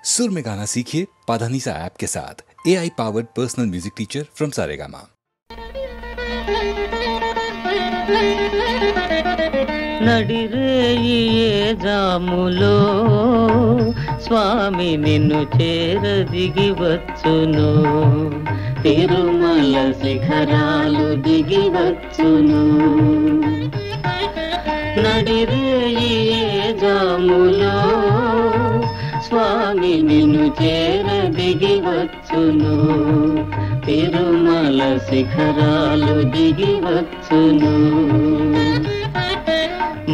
सुर में गाना सीखिए पाधानीसा ऐप के साथ। AI powered personal music teacher from Saregama. నడిరేయి జాములో స్వామి నిన్ను చేర దిగి వచ్చును, తిరుమల శిఖరాలు దిగి వచ్చును. నడిరేయి జాములో స్వామి నిన్ను చేర దిగి వచ్చును, తిరుమల శిఖరాలు దిగి వచ్చును.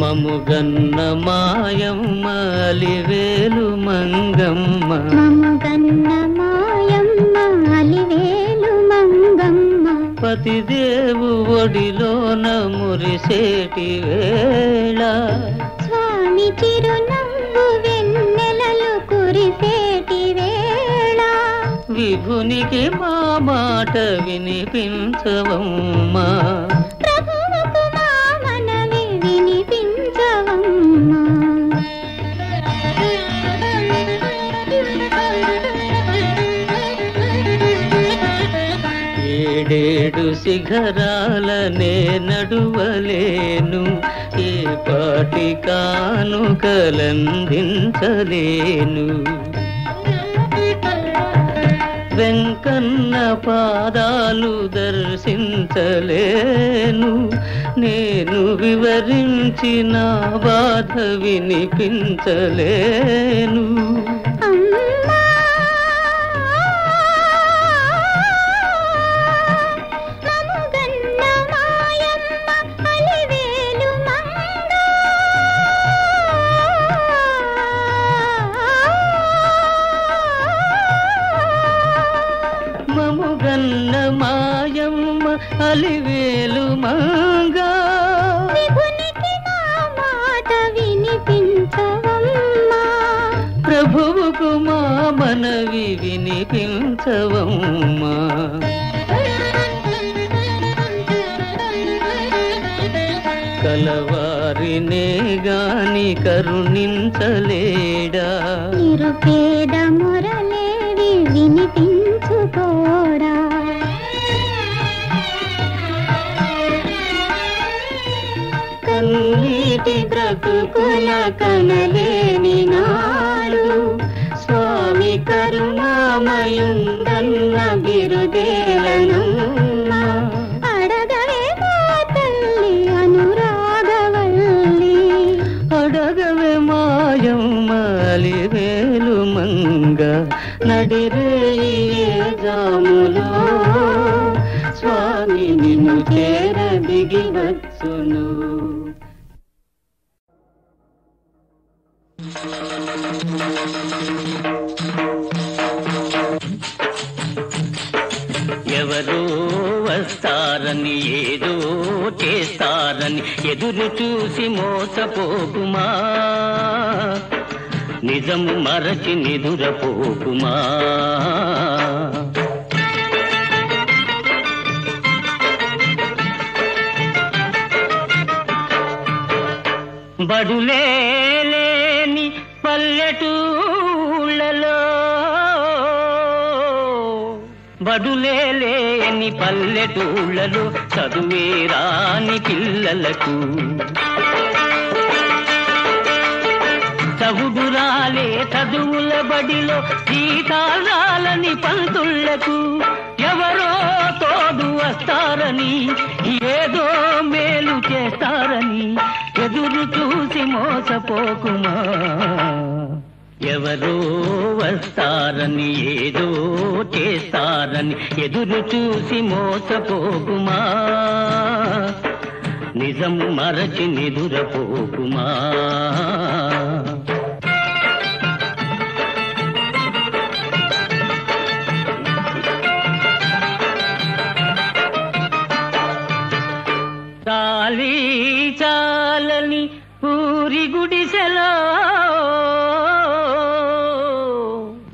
మముగన్న మాయమ్మ అలివేలు మంగమ్మ, మముగన్న మాయమ్మ అలివేలు మంగమ్మ, పతిదేవు ఒడిలోన మురిసేటి వేళ, స్వామి చిరునవ్వు వెన్నెలలు కురిసేటి వేళ, విభునికి మా మాట వినిపించవమ్మా, ప్రభువుకు మా మనవి వినిపించవమ్మా. ఏడేడు శిఖరాలనే నడువలేను, ఏ పాటి కానుకలందించలేను. వెంకన్న పాదాలు దర్శించలేను, నేను వివరించిన బాధ వినిపించలేను. అమ్మా మముగన్న మాయమ్మ అలివేలు మంగ, మముగన్న మాయమ్మ అలివేలు మంగా, విభునికి మా మాట వినిపించవమ్మా, ప్రభువుకు మా మనవి వినిపించవమ్మా. కలవారినే గాని కరుణించలేడా, నిరుపేద మురళేవి వినిపించుకోడా, కన్నీటి బ్రతుకుల కనలేని నాడు, స్వామి కరుణామయుందన్న బిరుదేలనమ్మా, అడగవే మా తల్లి అనురాగవల్లి, అడగవే మాయమ్మ అలివేలు మంగ. నడిరేయి జాములో స్వామి నిన్ను చేర దిగి వచ్చును. ఎవరో వస్తారని ఏదో చేస్తారని ఎదురు చూసి మోసపోకుమా, నిజము మరచి నిదురపోకుమా. బడులేని పల్లెటూళ్ళలో, బడులేని పల్లెటూళ్ళలో చదువే రాని పిల్లలకు, చవుడురాలే చదువుల బడిలో జీతాలని పంతుళ్లకు, ఎవరో తోడు వస్తారని ఏదో మేలు చేస్తారని ఎదురు చూసి మోసపోకుమా. ఎవరో వస్తారని ఏదో చేస్తారని ఎదురు చూసి మోసపోకుమా, నిజము మరచి నిదురపోకుమా. చాలీ చాలని పూరి గుడిసెలో,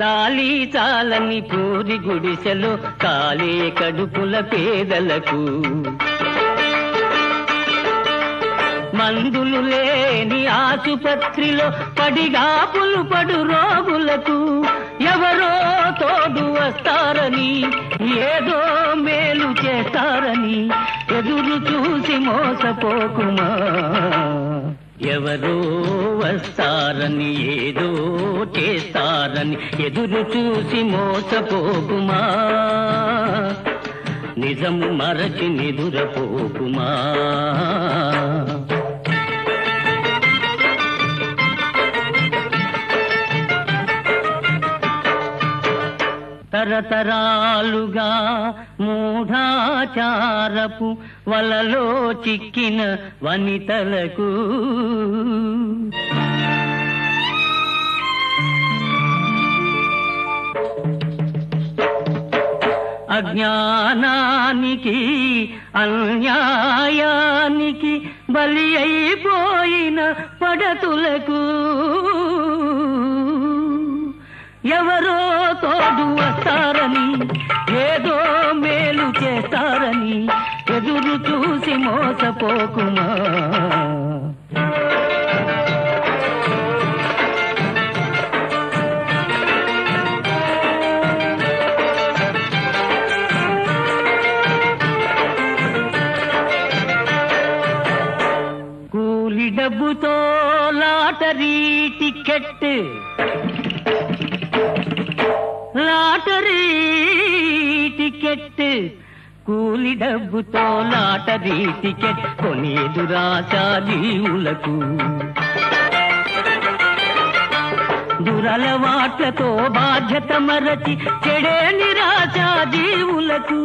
చాలీ చాలని పూరి గుడిసెలో కాలే కడుపుల పేదలకు, మందులు లేని ఆసుపత్రిలో పడిగాపులు పడు రోగులకు, వస్తారని, ఏదో మేలు చేస్తారని ఎదురు చూసి మోసపోకుమా. ఎవరో వస్తారని, ఏదో చేస్తారని ఎదురు చూసి మోసపోకుమా. నిజము మరచి నిదురపోకుమా. తరతరాలుగా మూఢాచారపు వలలో చిక్కిన వనితలకు అజ్ఞానానికి అన్యాయానికి బలి అయిపోయిన పడతులకు ఎవరో తోడు వస్తారని, ఏదో మేలు చేస్తారని ఎదురు చూసి మోసపోకుమా. కూలి డబ్బుతో లాటరీ టికెట్, లాటరీ టికెట్, కూలి డబ్బుతో లాటరీ టికెట్ కొనేదు రాశా జీవులకు. దురలవాట్లతో బాధ్యత మరచి చెడే నిరాశా జీవులకు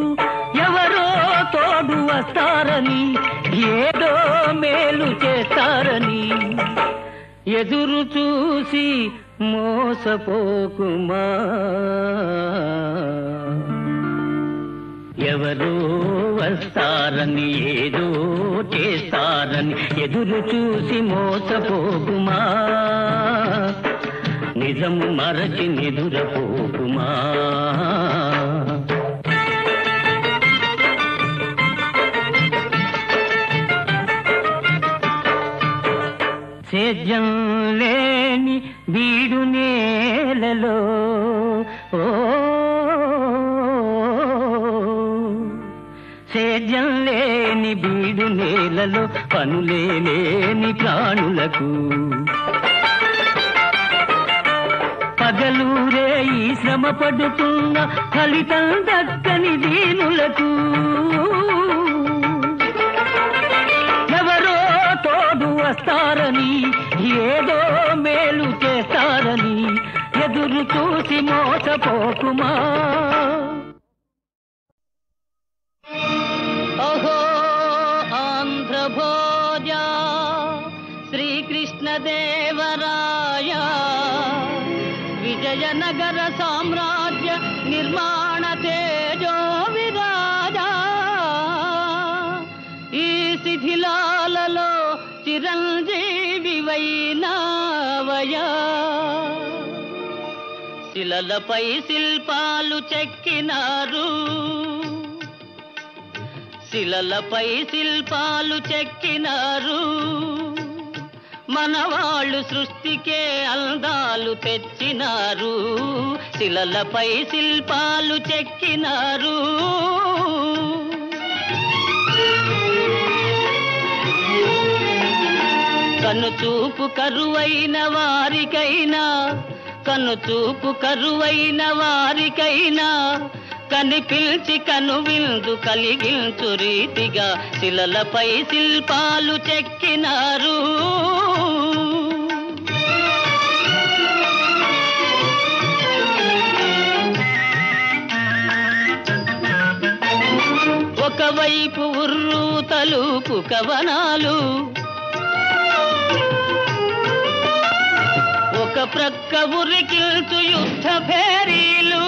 ఎవరో తోడు వస్తారని, ఏదో మేలు చేస్తారని ఎదురు చూసి మోసపోకుమా. ఎవరో వస్తారని, ఏదో చేస్తారని ఎదురు చూసి మోసపోకుమా. నిజము మరచి నిదురపోకుమా. సేద్యం లేని బీడు నేలలో, సేద్యం లేని బీడు నేలలో పనులే లేని ప్రాణులకు, పగలూరే ఈ శ్రమ పడుతున్న ఫలితం దక్కని దీనులకు ఎవరో తోడు వస్తారని, ఏదో మేలు చేస్తారని ఎదురు చూసి మోసపోకుమా. ఓహో ఆంధ్రభోజ శ్రీకృష్ణదేవరాయ, విజయనగర సామ్రాజ్య నిర్మాణ తేజో విరాజా. ఈ శిథిలాలలో చిరంజీవి వైనావయా. శిలలపై శిల్పాలు చెక్కినారు, శిలలపై శిల్పాలు చెక్కినారు. మనవాళ్ళు సృష్టికే అందాలు తెచ్చినారు, శిలలపై శిల్పాలు చెక్కినారు. కనుచూపు కరువైన వారికైనా, కనుచూపు కరువైన వారికైనా కనిపించి కనువిందు కలిగించు రీతిగా శిలలపై శిల్పాలు చెక్కినారు. ఒకవైపు ఉర్రు తలుపు కవనాలు, ఒక ప్రక్క ఉరికిల్చు యుద్ధ భేరీలు,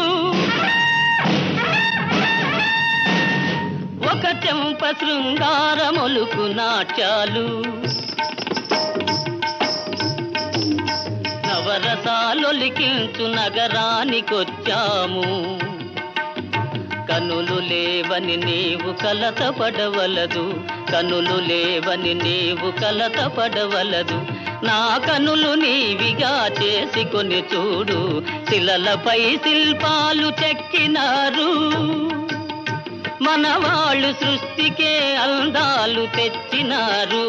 ఒక చెంప శృంగారములుకు నాట్యాలు. నవరసాలొలికించు నగరానికొచ్చాము, కనులు లేవని నీవు కలతపడవలదు, కనులు లేవని నీవు కలతపడవలదు. నా కనులు నీవిగా చేసుకొని చూడు, శిలలపై శిల్పాలు చెక్కినారు. మనవాళ్ళు సృష్టికే అందాలు తెచ్చినారు,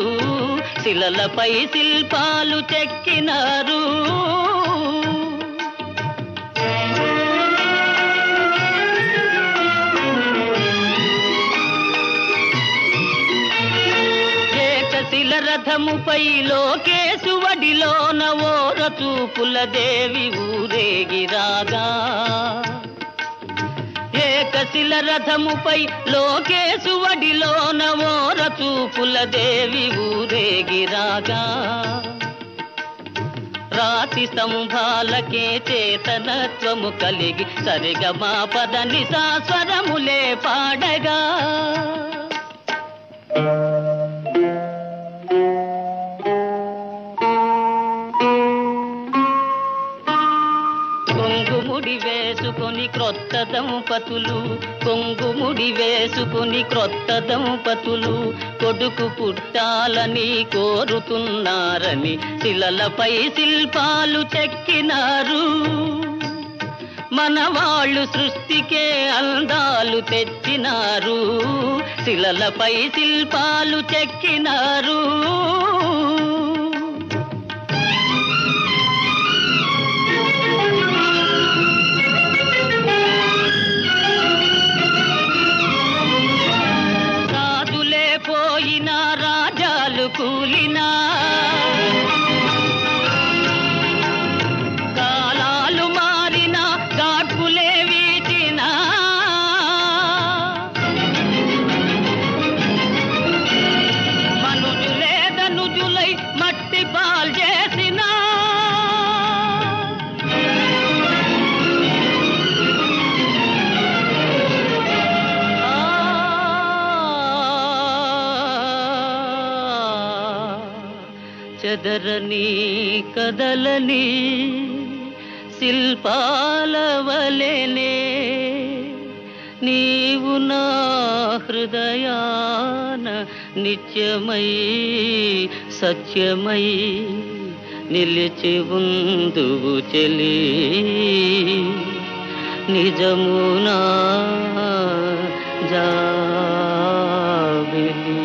శిలలపై శిల్పాలు చెక్కినారు. ఏకశిల రథముపై లోకేశువడిలోన ఓర చూపుల దేవి ఊరేగిరాగా, ఏకశిల రథముపై లోకేశువడిలోన ఓర చూపుల దేవి ఊరేగిరాగా. రాతి స్తంభాలకే చేతనత్వము కలిగి సరిగమా పదని సాస్వరములే పాడగా. కొంగుముడి వేసుకొని క్రొత్త దంపతులు, కొంగుముడి వేసుకొని క్రొత్త దంపతులు కొడుకు పుట్టాలని కోరుతున్నారని శిలలపై శిల్పాలు చెక్కినారు. మనవాళ్ళు సృష్టికే అందాలు తెచ్చినారు, శిలలపై శిల్పాలు చెక్కినారు. రాజులే పోయినా రాజాలు కూలినా, కాలాలు మారినా గాడ్పులే వీచినా, మనుజులే ధనుజులై మట్టి పాల్ చేసినా, చెదరని కదలని శిల్పాల వలెనే నీవు నా హృదయాన నిత్యమై సత్యమై నిలిచి ఉందువు చెలి, నిజమునా జాబిలి.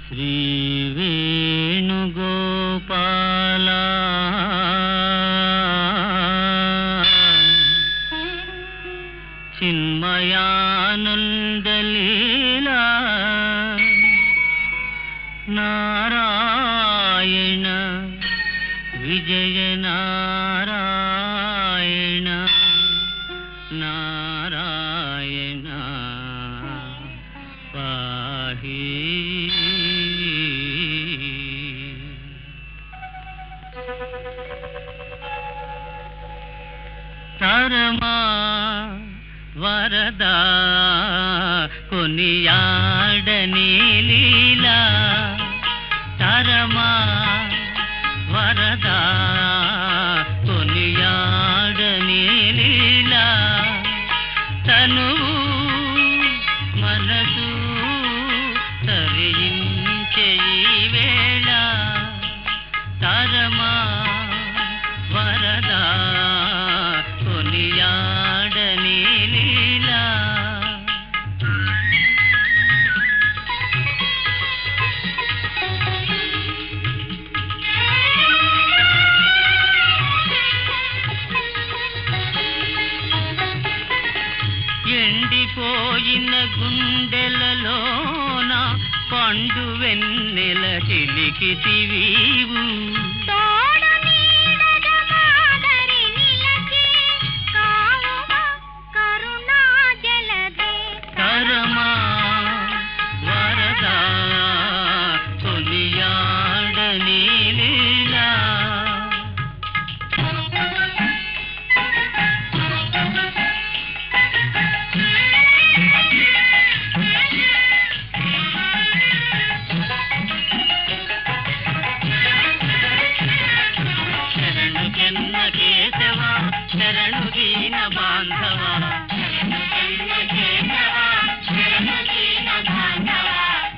శ్రీ వేణుగోపాల చిన్మయానందలీలా నారాయణ విజయ నారాయణ నారాయణ పాహి. తరమా వరదా కొనియాడని లీలా, తరమా వరదా కొనియాడని లీలా, తనువు మనసు తరించే ఈ వేళ, తరమా వరదా కొనియాడని లీలా. ఎండిపోయిన గుండెలలోన పండు వెన్నెల చిలికితివీవు, తరమా వరదా కొనియాడని లీలా. శరణు జన్మకే శరణు దీన బాంధవ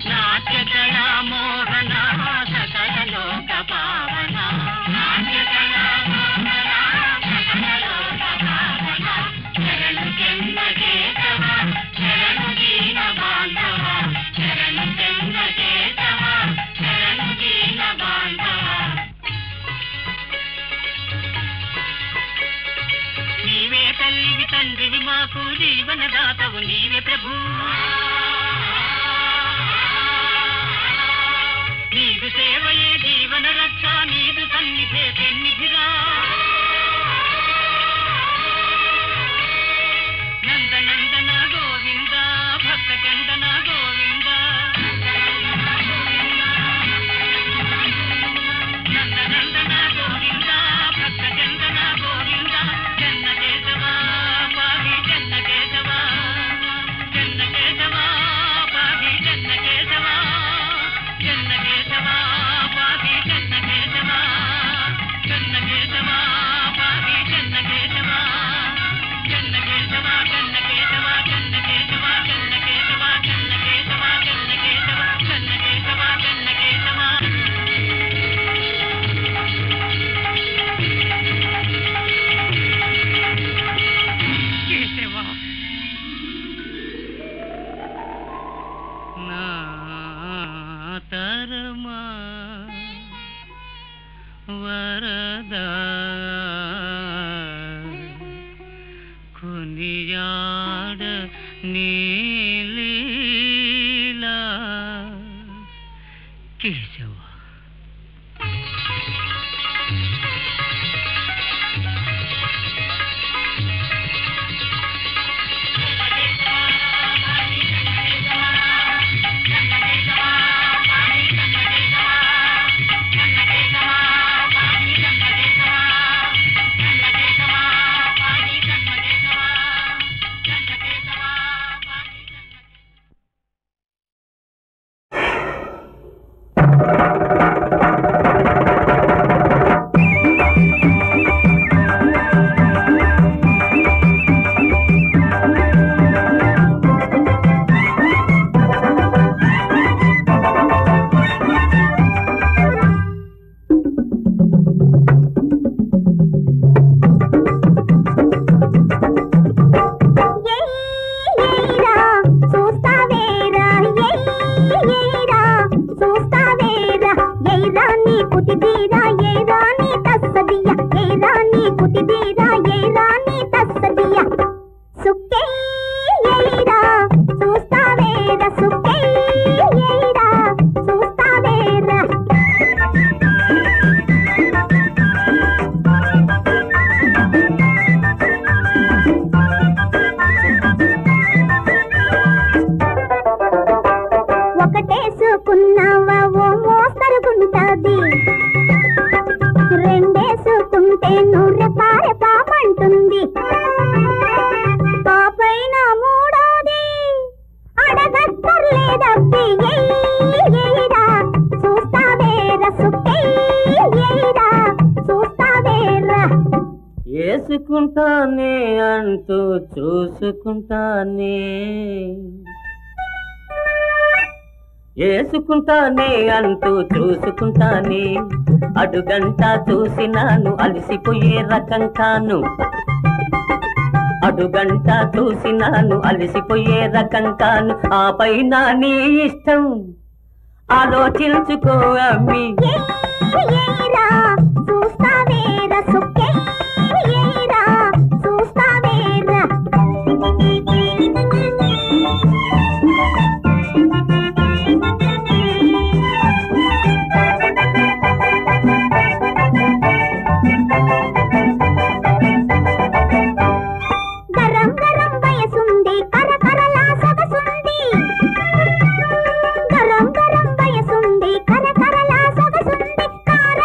నాట్య కళా మోహన సకల లోక పావన శరణు జన్మ కేశవ శరణు దీన బాంధవ శరణు జన్మ కేశవ శరణు దీన బాంధవ నీవే తల్లివి తండ్రివి మాకు జీవనదాతవు నీవే ప్రభు నీదు సేవయే జీవన రక్ష నీదు సన్నిధే పెన్నిధిరా నందనందన గోవింద భక్త చందన గోవింద నందనందన గోవింద భక్త చందన గోవింద జన్న కేశవ పాహి జన్న కేశవ జన్న కేశవ పాహి జన్న కేశవ జన్న కేశవ పాహి జన్న కేశవ జన్న కేశవ పాహి జన్న కేశవ జన్న కేశవ జన్న కేశవ జన్న కేశవ జన్న కేశవ జన్న కేశవ జన్న కేశవ జన్న కేశవ జన్న కేశవ కేశవ నా తరమా వరదా కొనియాడ నీలీలా కేశవ ఒకటేసుకున్నావా ఓ మోస్తరుగుంటది రెండేసుకుంటే నూరె పారె పాపంటుంది పాపైన మూడోది అడగక్కర్లేదబ్బి ఏయిరా చూస్తావేరా సుక్కేయిరా చూస్తావేరా ఏసుకుంటానే అంటూ చూసుకుంటానే ఏసుకుంటానే అంటూ చూసుకుంటానే అడుగంట చూసినాను అలసిపోయే రకం కాను అడుగంట చూసినాను అలసిపోయే రకం కాను ఆ పైన నీ ఇష్టం ఆలోచించుకో అమ్మి ఏయిరా చూస్తావేరా సుక్కేయిరా చూస్తావేరా గరం గరం వయసుంది కరకరలా సొగసుంది గరం గరం వయసుంది కరకరలా సొగసుంది కార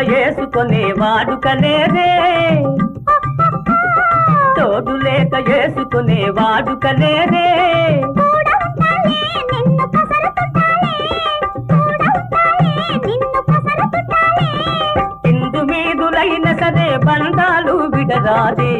వేసుకునే వాడుకలేదే తోడు లేక వేసుకునే వాడుకలేదే ఇందు మీదులైన సరే బంధాలు విడరాదే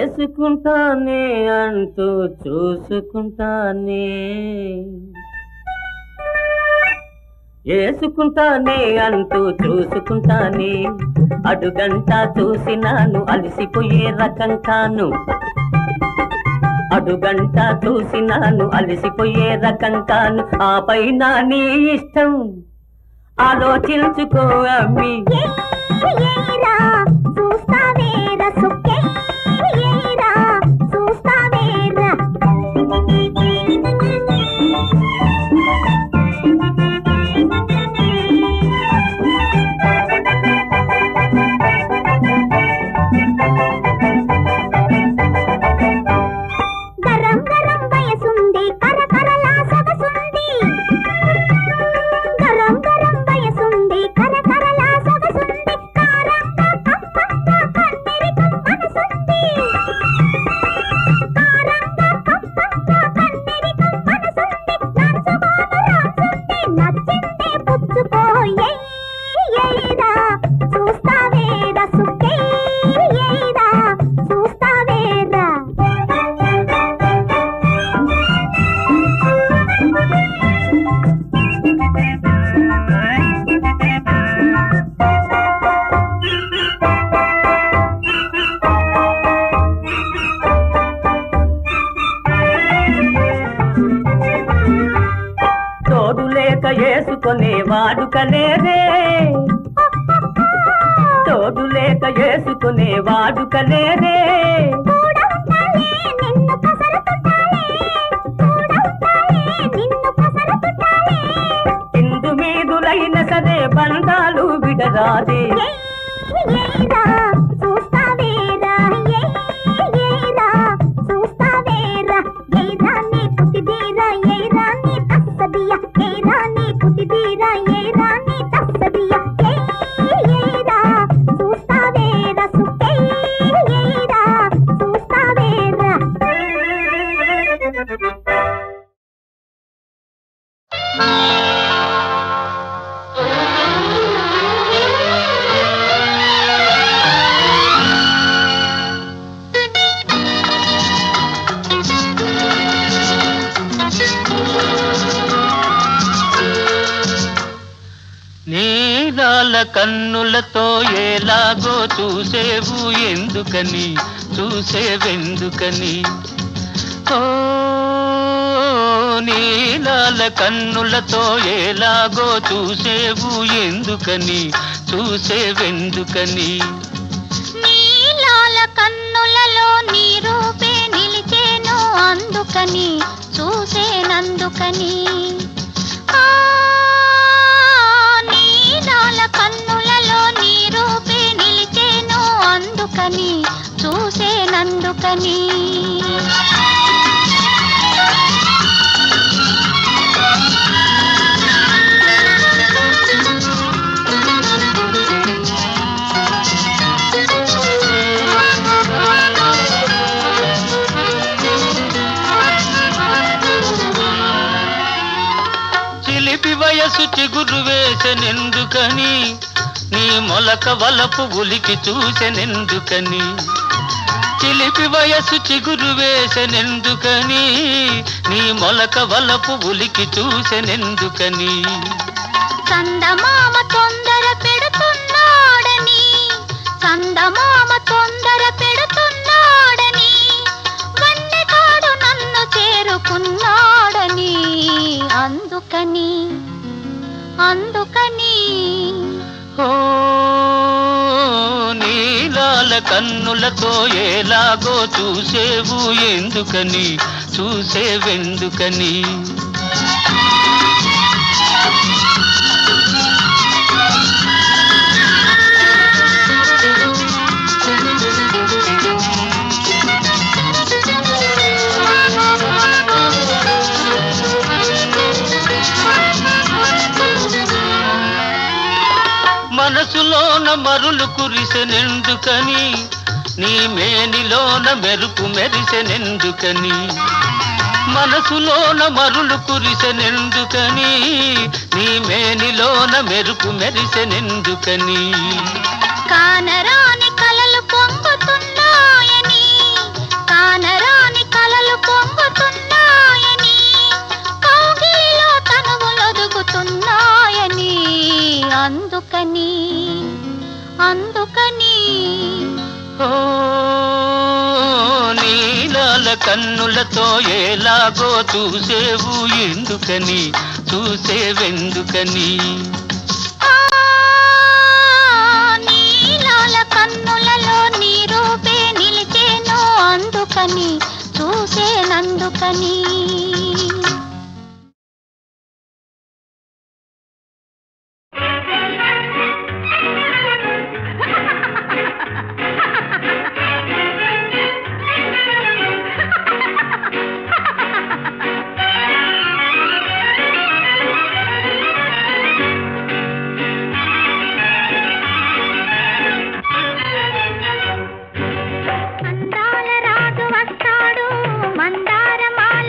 వేసుకుంటానే అంటూ చూసుకుంటానే వేసుకుంటానే అంటూ చూసుకుంటానే అడుగంట చూసినాను అలసిపోయే రకం కాను అడుగంట చూసినాను అలసిపోయే రకం కాను ఆ పైన నీ ఇష్టం ఆలోచించుకో అమ్మి వేసుకునే వాడుకలేదే తోడు లేక వేసుకునే వాడుకలేదే ఇందు మీదులైన సరే బంధాలు విడరాదే నీలాల కన్నులతో ఎలాగో చూసేవు ఎందుకని చూసేవెందుకని ఓ నీలాల కన్నులతో ఎలాగో చూసేవు ఎందుకని చూసేవెందుకని నీలాల కన్నులలో నీ రూపే నిలిచేను అందుకని చూసేనందుకని నీలాల కన్నులలో నీ రూపే నిలిచేను అందుకని చూసేనందుకని వయసు చిగురు వేసెనెందుకని నీ మొలక వలపు ఉలికి చూసెనెందుకని చిలిపి వయసు చిగురు వేసెనెందుకని నీ మొలక వలపు ఉలికి చూసెనెందుకని చందమామ తొందర పెడుతున్నాడని చందమామ తొందర పెడుతున్నాడని వన్నెకాడు నన్ను చేరుకున్నాడని అందుకని నీలాల కన్నులతో ఎలాగో చూసేవు ఎందుకని చూసేవెందుకని మనసులోన మరులు కురిసెనెందుకని నీ మేనిలోన మెరుపు మెరిసెనెందుకని మనసులోన మరులు కురిసెనెందుకని నీ మేనిలోన మెరుపు మెరిసెనెందుకని కానరాని కలలు పొంగుతున్నాయని కానరాని కలలు పొంగుతున్నాయని కౌగిలిలో తనువులొదుగుతున్నాయని అందుకని నీలాల కన్నులతో ఎలాగో చూసేవు ఎందుకని చూసేవెందుకని నీలాల కన్నులలో నీ రూపే నిలిచేను అందుకని చూసేనందుకని అందాల రాజు వస్తాడు మందార మాల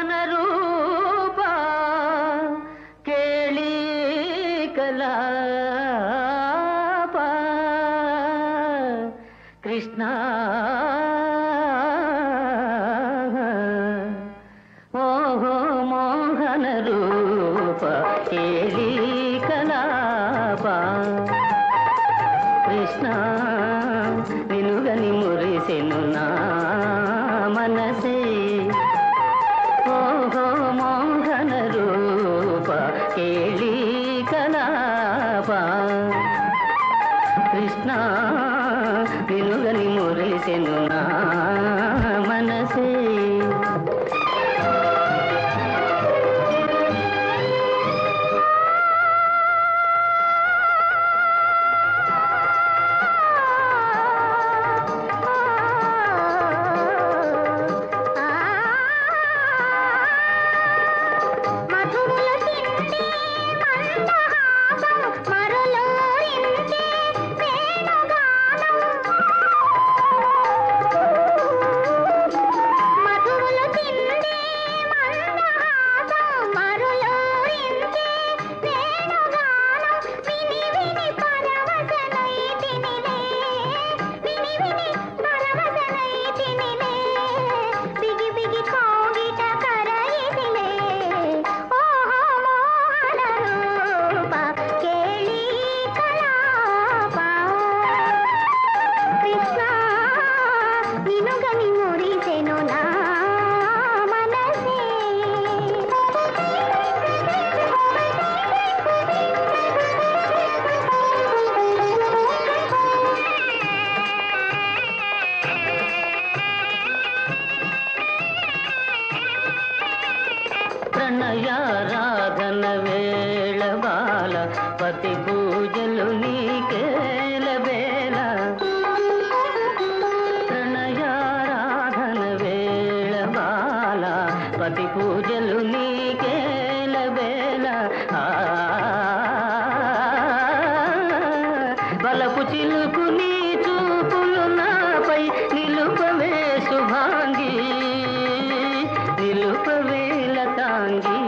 మోహన రూప కేళీ కలాప కృష్ణ ఓహో మోహన రూప కేళీ కలాప కృష్ణ నినుగని మురిసెను నా మనసే ఓహో మోహన రూప కేళీ కలాప కృష్ణ నినుగని మురిసెను నా మనసే ప్రణయారాధన వేళ బాల పతి పూజలు నీకేల వేళ ప్రణయారాధన వేళ బాల పతి పూజలు నీకేల వేళ బలపు చిలుకు నీ చూపులు నాపై నిలుపవే శుభాంగి నిలుపవే లతాంగి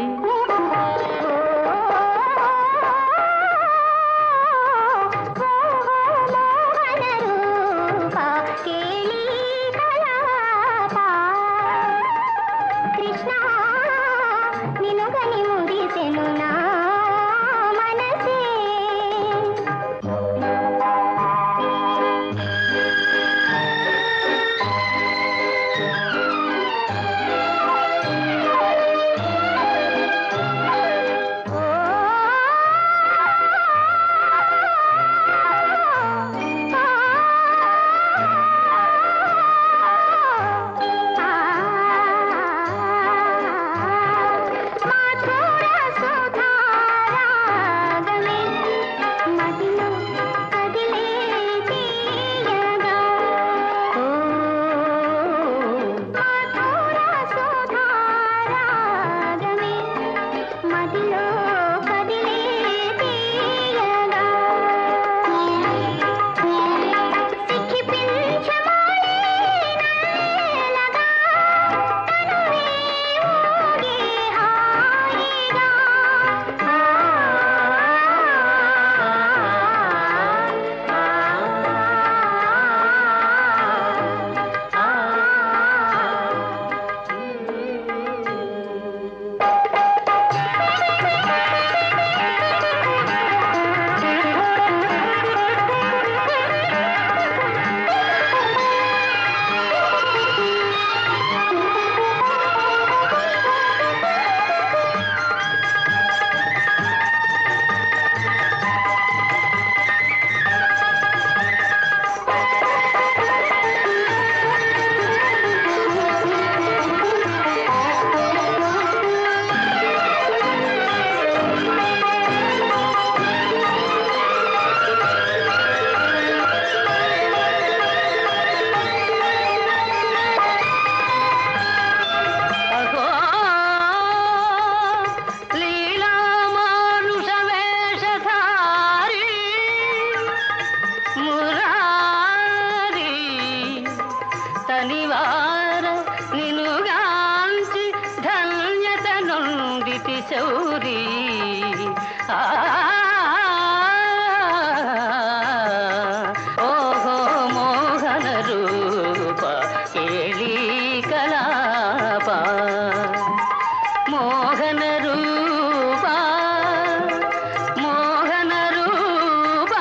కృష్ణ నినుగని మురిసెను నా శౌరీ ఓహో మోహన రూప కేళీ కలాప మోహన రూప మోహన రూప.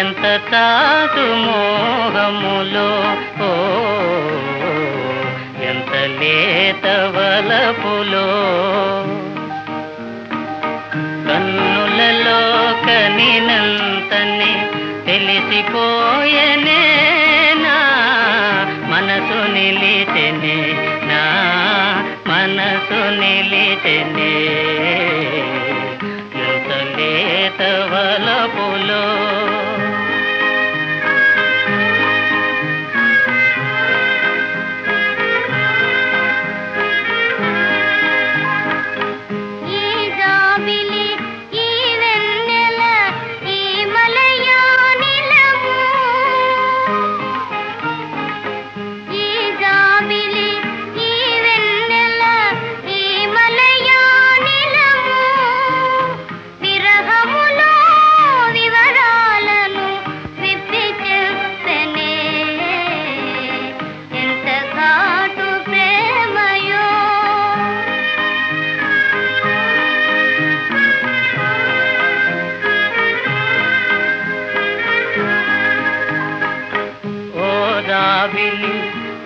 ఎంత చాటు మోహములో ఎంత లేత వలపులో కన్నులలో కనినంతనే తెలిసిపోయనే నా మనసు నిలిచెనే నా మనసు నిలిచెనే ఎంత లేత వలపులో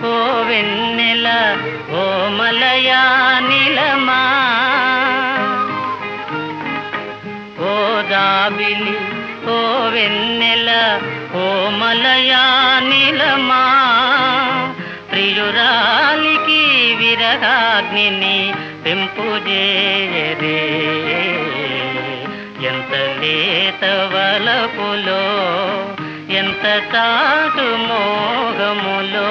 ఓ వెన్నెల ఓ మలయా నిలమా ఓ జాబిలి ఓ వెన్నెల ఓ మలయా నిలమా ప్రియురాలికి విరహాగ్నిని పెంపుజేయరే ఎంత లేత వలపులో ఎంత చాటు మోహములో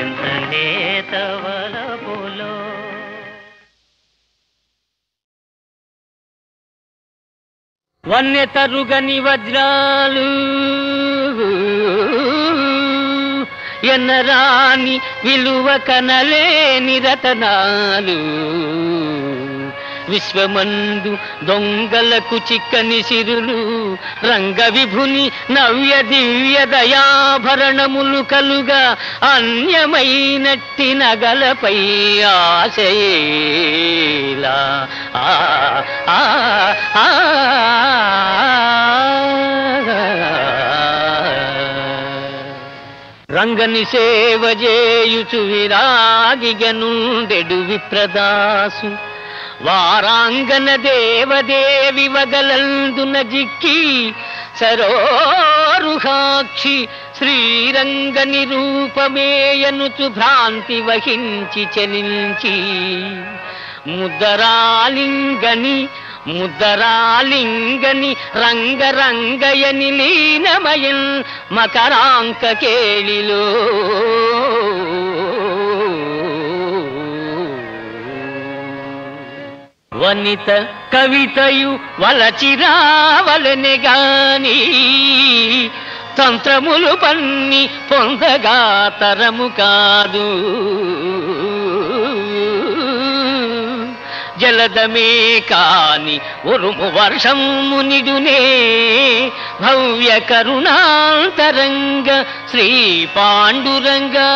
ఎంత లేత వలపులో. వన్య తరుగని వజ్రాలు ఎన్నరాని విలువ కనలేని రతనాలు విశ్వమందు దొంగలకు చిక్కని సిరులు రంగ విభుని నవ్య దివ్య దయాభరణములు కలుగా అన్యమైనట్టి నగలపై ఆశయేలా రంగని సేవ చేయుచు విరాగిగనుండెడు విప్రదాసు వారాంగన దేవదేవి వగలందున జిక్కి సరోరుహాక్షి శ్రీరంగ నిరూపమేయనుచు భ్రాంతి వహించి చలించి ముద్దరాలింగని రంగరంగయని లీనమయన్ మకరాంక కేళిలో వనిత కవితయు వలచిరావలెనే గాని తంత్రములు పన్ని పొందగా తరము కాదు. జలదమే కాని ఉరుము వర్షము నిడునే భవ్య కరుణాంతరంగ శ్రీ పాండురంగా.